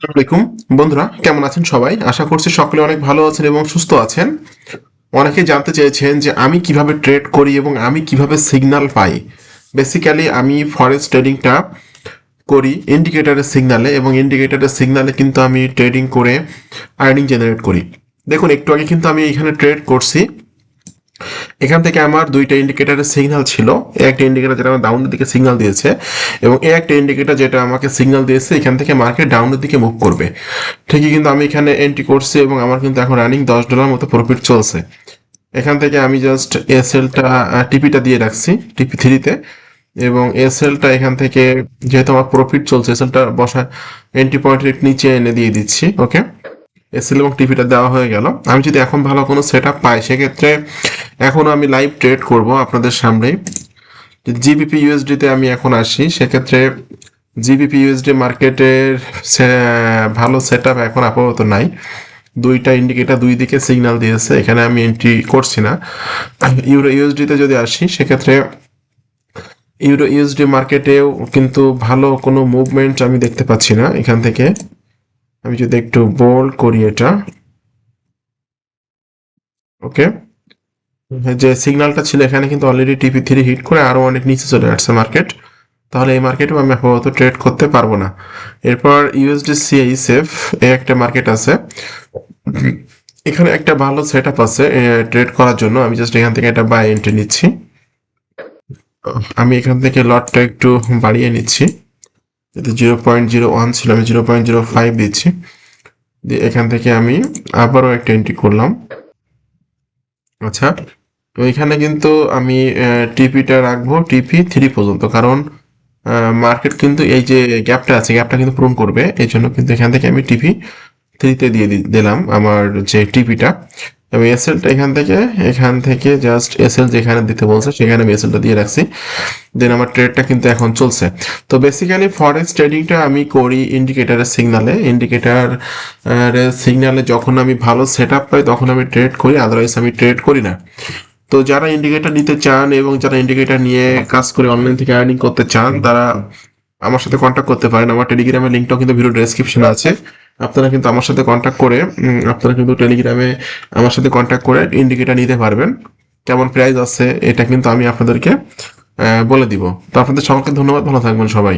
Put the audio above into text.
আসসালামাইকুম বন্ধুরা, কেমন আছেন সবাই? আশা করছি সকলে অনেক ভালো আছেন এবং সুস্থ আছেন। অনেকেই জানতে চেয়েছেন যে আমি কিভাবে ট্রেড করি এবং আমি কিভাবে সিগন্যাল পাই। বেসিক্যালি আমি ফরেক্স ট্রেডিংটা করি ইন্ডিকেটরের সিগন্যালে, এবং ইন্ডিকেটরের সিগন্যালে কিন্তু আমি ট্রেডিং করে আর্নিং জেনারেট করি। দেখুন, একটু আগে কিন্তু আমি এখানে ট্রেড করছি। এখান থেকে আমার দুইটা ইন্ডিকেটরের সিগন্যাল ছিল। একটা ইন্ডিকেটর যেটা আমার ডাউনের দিকে সিগন্যাল দিয়েছে, এবং একটা ইন্ডিকেটর যেটা আমাকে সিগন্যাল দিয়েছে এখান থেকে মার্কেট ডাউনের দিকে মুভ করবে। ঠিকই কিন্তু আমি এখানে এন্ট্রি করছি এবং আমার কিন্তু এখন রানিং $10 মতো প্রফিট চলছে। এখান থেকে আমি জাস্ট এসএলটা টিপিটা দিয়ে রাখছি টিপি থ্রিতে, এবং এসএলটা এখান থেকে যেহেতু আমার প্রফিট চলছে এসএলটা বসা এন্ট্রি পয়েন্টের নিচে এনে দিয়ে দিচ্ছি। ওকে, এসএল এবং টিপিটা দেওয়া হয়ে গেল। আমি যদি এখন ভালো কোনো সেট আপ পাই সেক্ষেত্রে এখন আমি লাইভ ট্রেড করব আপনাদের সামনে। জিবিপি ইউএসডিতে আমি এখন আসি, সেক্ষেত্রে জিবিপি ইউএসডি মার্কেটের ভালো সেট আপ এখন আপাতত নাই। দুইটা ইন্ডিকেটর দুই দিকে সিগন্যাল দিয়েছে, এখানে আমি এন্ট্রি করছি না। ইউরো ইউএসডিতে যদি আসি সেক্ষেত্রে ইউরো ইউএসডি মার্কেটেও কিন্তু ভালো কোনো মুভমেন্ট আমি দেখতে পাচ্ছি না। এখান থেকে আমি যদি একটু বোল্ড করি এটা, ওকে, যে সিগন্যালটা ছিল এখানে কিন্তু অলরেডি টিপি থ্রি হিট করে আরও অনেক নিচে চলে আসছে মার্কেট। তাহলে এই মার্কেটেও আমি আপাতত ট্রেড করতে পারবো না। এরপর ইউএসডি সিআইএসএফ একটা মার্কেট আছে, এখানে একটা ভালো সেট আপ আছে ট্রেড করার জন্য। আমি জাস্ট এখান থেকে একটা বাই এন্ট্রি নিচ্ছি। আমি এখান থেকে লটটা একটু বাড়িয়ে নিচ্ছি, যদি 0.01 ছিল আমি 0.05 দিচ্ছি। দিয়ে এখান থেকে আমি আবারও একটা এন্ট্রি করলাম। আচ্ছা, তো এখানে কিন্তু আমি টিপিটা রাখবো টিপি থ্রি পর্যন্ত, কারণ মার্কেট কিন্তু এই যে গ্যাপটা আছে গ্যাপটা কিন্তু পূরণ করবে, এই জন্য কিন্তু এখান থেকে আমি টিপি থ্রিতে দিয়ে দিলাম আমার যে টিপিটা। আমি এসএলটা এখান থেকে জাস্ট এসএল যেখানে দিতে বলছে সেখানে আমি এসএলটা দিয়ে রাখছি। দেন আমার ট্রেডটা কিন্তু এখন চলছে। তো বেসিক্যালি ফরেক্স ট্রেডিংটা আমি করি ইন্ডিকেটারের সিগনালে। সিগনালে যখন আমি ভালো সেট আপ পাই তখন আমি ট্রেড করি, আদারওয়াইজ আমি ট্রেড করি না। তো যারা ইন্ডিকেটর নিতে চান এবং যারা ইন্ডিকেটর নিয়ে কাজ করে অনলাইন থেকে আর্নিং করতে চান তারা আমার সাথে কন্ট্যাক্ট করতে পারেন। আমার টেলিগ্রামের লিঙ্কটাও কিন্তু ভিডিও ডেসক্রিপশনে আছে। আপনারা কিন্তু আমার সাথে কন্ট্যাক্ট করে আপনারা কিন্তু টেলিগ্রামে আমার সাথে কন্ট্যাক্ট করে ইন্ডিকেটর নিতে পারবেন। কেমন প্রাইস আছে এটা কিন্তু আমি আপনাদেরকে বলে দিব। তো আপনাদের সকলকে ধন্যবাদ, ভালো থাকবেন সবাই।